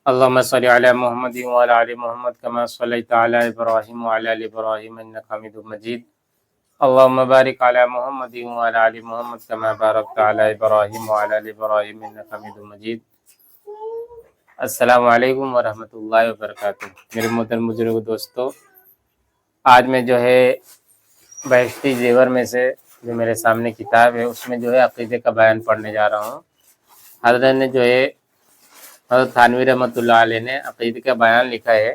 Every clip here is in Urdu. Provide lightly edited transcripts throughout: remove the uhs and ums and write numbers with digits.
اللهم صل على محمد وعلى آل محمد كما صليت على إبراهيم وعلى آل إبراهيم إنك حميد مجيد. اللهم بارك على محمد وعلى آل محمد كما باركت على إبراهيم وعلى آل إبراهيم إنك حميد مجيد. السلام علیکم ورحمۃ اللہ وبرکاتہ. میرے محترم بزرگ دوستو، آج میں جو ہے بہشتی زیور میں سے جو میرے سامنے کتاب ہے اس میں جو ہے عقیدے کا بیان پڑھنے جا رہا ہوں. حضرت نے جو ہے حضرت تھانوی رحمۃ اللہ علیہ نے عقیدے کا بیان لکھا ہے،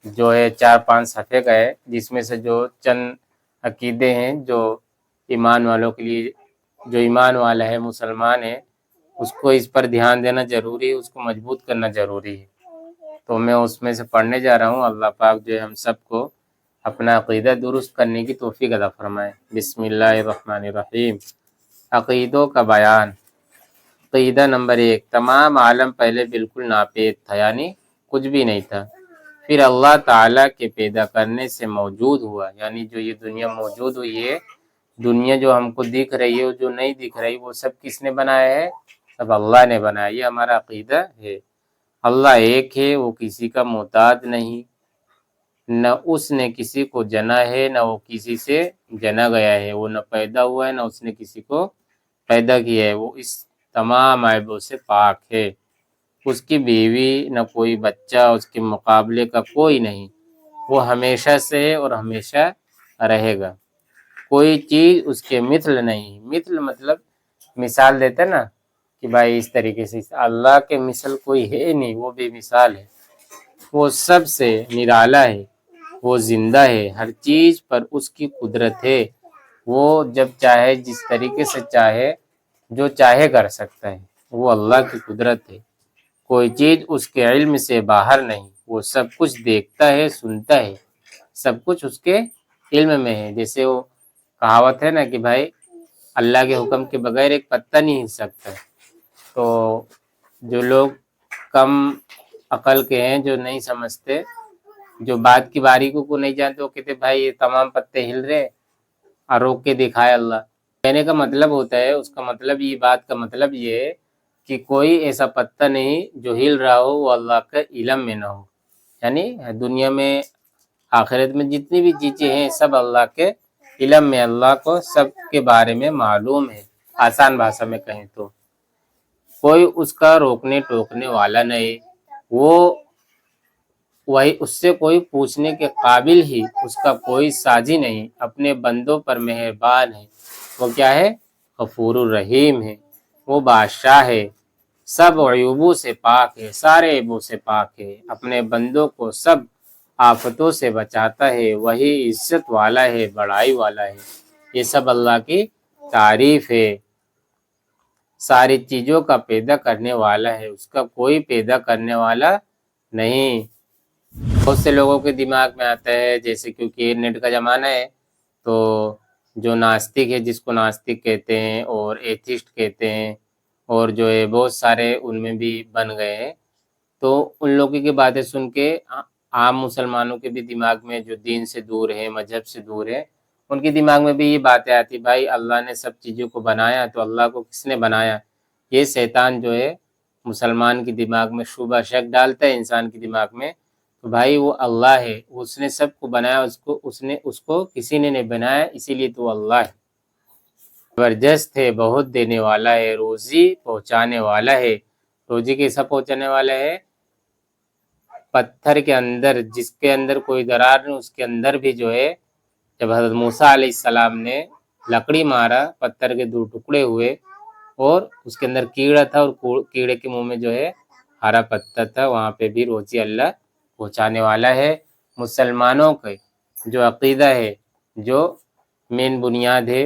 جو ہے 4-5 صفحے کا ہے، جس میں سے جو چند عقیدے ہیں جو ایمان والوں کے لیے، جو ایمان والا ہے، مسلمان ہے، اس کو اس پر دھیان دینا ضروری ہے، اس کو مضبوط کرنا ضروری ہے. تو میں اس میں سے پڑھنے جا رہا ہوں. اللہ پاک جو ہے ہم سب کو اپنا عقیدہ درست کرنے کی توفیق عطا فرمائے. بسم اللہ الرحمن الرحیم. عقیدوں کا بیان. عقیدہ نمبر 1، تمام عالم پہلے بالکل ناپید تھا، یعنی کچھ بھی نہیں تھا، پھر اللہ تعالیٰ کے پیدا کرنے سے موجود ہوا. یعنی جو یہ دنیا موجود ہوئی ہے، دنیا جو ہم کو دکھ رہی ہے، جو نہیں دکھ رہی، وہ سب کس نے بنایا ہے؟ سب اللہ نے بنایا. یہ ہمارا عقیدہ ہے. اللہ ایک ہے، وہ کسی کا محتاج نہیں، نہ اس نے کسی کو جنا ہے، نہ وہ کسی سے جنا گیا ہے. وہ نہ پیدا ہوا ہے، نہ اس نے کسی کو پیدا کیا ہے. وہ اس تمام عیبوں سے پاک ہے. اس کی بیوی نہ کوئی بچہ اس کے مقابلے کا کوئی نہیں. وہ ہمیشہ سے ہے اور ہمیشہ رہے گا. کوئی چیز اس کے مثل نہیں. مثل مطلب مثال دیتے نا کہ بھائی اس طریقے سے. اللہ کے مثل کوئی ہے نہیں، وہ بے مثال ہے. وہ سب سے نرالا ہے، وہ زندہ ہے. ہر چیز پر اس کی قدرت ہے. وہ جب چاہے، جس طریقے سے چاہے، جو چاہے کر سکتا ہے. وہ اللہ کی قدرت ہے. کوئی چیز اس کے علم سے باہر نہیں. وہ سب کچھ دیکھتا ہے، سنتا ہے. سب کچھ اس کے علم میں ہے. جیسے وہ کہاوت ہے نا کہ بھائی اللہ کے حکم کے بغیر ایک پتا نہیں ہل سکتا. تو جو لوگ کم عقل کے ہیں، جو نہیں سمجھتے، جو بات کی باریکیوں کو نہیں جانتے، وہ کہتے بھائی یہ تمام پتے ہل رہے اور روک کے دکھائے اللہ. کہنے کا مطلب ہوتا ہے، اس کا مطلب، یہ بات کا مطلب یہ ہے کہ کوئی ایسا پتہ نہیں جو ہل رہا ہو وہ اللہ کا علم میں نہ ہو. یعنی دنیا میں، آخرت میں جتنی بھی چیزیں ہیں سب اللہ کے علم میں. اللہ کو سب کے بارے میں معلوم ہے. آسان بھاشا میں کہیں تو کوئی اس کا روکنے ٹوکنے والا نہیں. وہی اس سے کوئی پوچھنے کے قابل ہی، اس کا کوئی ساجی نہیں. اپنے بندوں پر مہربان ہے. وہ کیا ہے؟ غفور الرحیم ہے. وہ بادشاہ ہے، سب عیوبوں سے پاک ہے، سارے عیبوں سے پاک ہے. اپنے بندوں کو سب آفتوں سے بچاتا ہے. وہی عزت والا ہے، بڑائی والا ہے. یہ سب اللہ کی تعریف ہے. ساری چیزوں کا پیدا کرنے والا ہے، اس کا کوئی پیدا کرنے والا نہیں. بہت سے لوگوں کے دماغ میں آتا ہے، جیسے کیونکہ نیٹ کا زمانہ ہے، تو جو ناستک ہے، جس کو ناستک کہتے ہیں اور ایتھسٹ کہتے ہیں، اور جو ہے بہت سارے ان میں بھی بن گئے ہیں. تو ان لوگوں کی باتیں سن کے عام مسلمانوں کے بھی دماغ میں، جو دین سے دور ہے، مذہب سے دور ہے، ان کے دماغ میں بھی یہ باتیں آتی، بھائی اللہ نے سب چیزوں کو بنایا تو اللہ کو کس نے بنایا؟ یہ شیطان جو ہے مسلمان کے دماغ میں شبہ شک ڈالتا ہے، انسان کے دماغ میں. تو بھائی وہ اللہ ہے، اس نے سب کو بنایا، اس کو کسی نے نہیں بنایا، اسی لیے تو اللہ ہے. زبردست ہے، بہت دینے والا ہے، روزی پہنچانے والا ہے. روزی کیسا پہنچانے والا ہے؟ پتھر کے اندر، جس کے اندر کوئی درار نہیں، اس کے اندر بھی جو ہے، جب حضرت موسیٰ علیہ السلام نے لکڑی مارا، پتھر کے 2 ٹکڑے ہوئے، اور اس کے اندر کیڑا تھا، اور کیڑے کے منہ میں جو ہے ہرا پتہ تھا. وہاں پہ بھی روزی اللہ پہنچانے والا ہے. مسلمانوں کے جو عقیدہ ہے، جو مین بنیاد ہے،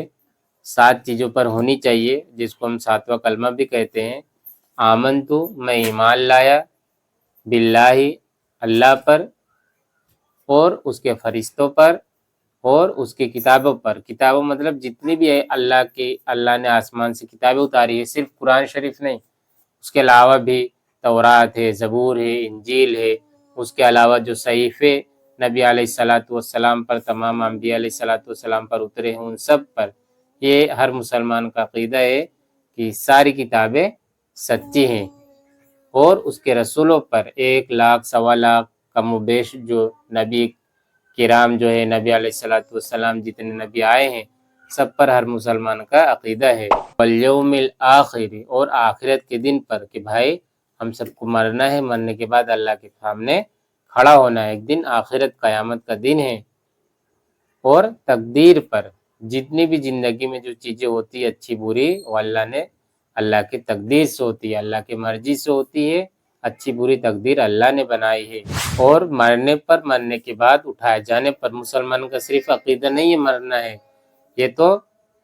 7 چیزوں پر ہونی چاہیے، جس کو ہم 7واں کلمہ بھی کہتے ہیں. آمنتو، میں ایمان لایا، باللہ، اللہ پر، اور اس کے فرشتوں پر، اور اس کی کتابوں پر. کتابوں مطلب جتنی بھی ہے اللہ نے آسمان سے کتابیں اتاری ہے، صرف قرآن شریف نہیں، اس کے علاوہ بھی تورات ہے، زبور ہے، انجیل ہے. اس کے علاوہ جو صحیفے نبی علیہ السلام پر، تمام انبیاء علیہ السلام پر اترے ہیں، ان سب پر. یہ ہر مسلمان کا عقیدہ ہے کہ ساری کتابیں سچی ہیں. اور اس کے رسولوں پر 1,00,000 سوا لاکھ کم و بیش جو نبی کرام جو ہے نبی علیہ السلام جتنے نبی آئے ہیں سب پر ہر مسلمان کا عقیدہ ہے۔ والیوم الآخر، اور آخرت کے دن پر کہ بھائی ہم سب کو مرنا ہے، مرنے کے بعد اللہ کے سامنے کھڑا ہونا ہے، ایک دن آخرت قیامت کا دن ہے۔ اور تقدیر پر، جتنی بھی زندگی میں جو چیزیں ہوتی ہے اچھی بری، وہ اللہ کی تقدیر سے ہوتی ہے، اللہ کی مرضی سے ہوتی ہے، اچھی بری تقدیر اللہ نے بنائی ہے۔ اور مرنے کے بعد اٹھائے جانے پر مسلمان کا صرف عقیدہ نہیں ہے مرنا ہے، یہ تو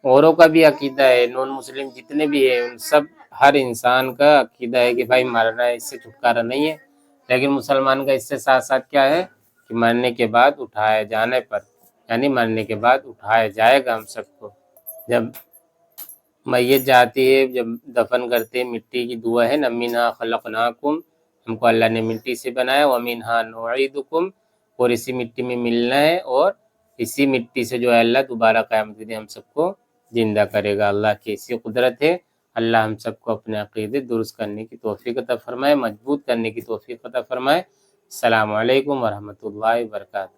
اوروں کا بھی عقیدہ ہے، نون مسلم جتنے بھی ہیں ان سب ہر انسان کا عقیدہ ہے کہ بھائی مرنا ہے، اس سے چھٹکارا نہیں ہے۔ لیکن مسلمان کا اس سے ساتھ ساتھ کیا ہے کہ مرنے کے بعد اٹھائے جانے پر، یعنی مرنے کے بعد اٹھایا جائے گا ہم سب کو۔ جب میت جاتی ہے، جب دفن کرتے مٹی کی دعا ہے نا، منہا خلقناکم، ہم کو اللہ نے مٹی سے بنایا، ومنہا نعیدکم، اور اسی مٹی میں ملنا ہے، اور اسی مٹی سے جو ہے اللہ دوبارہ قیامت کے دن ہم سب کو زندہ کرے گا۔ اللہ کی ایسی قدرت ہے۔ اللہ ہم سب کو اپنے عقیدے درست کرنے کی توفیق عطا فرمائے، مضبوط کرنے کی توفیق عطا فرمائے۔ السلام علیکم ورحمۃ اللہ وبرکاتہ۔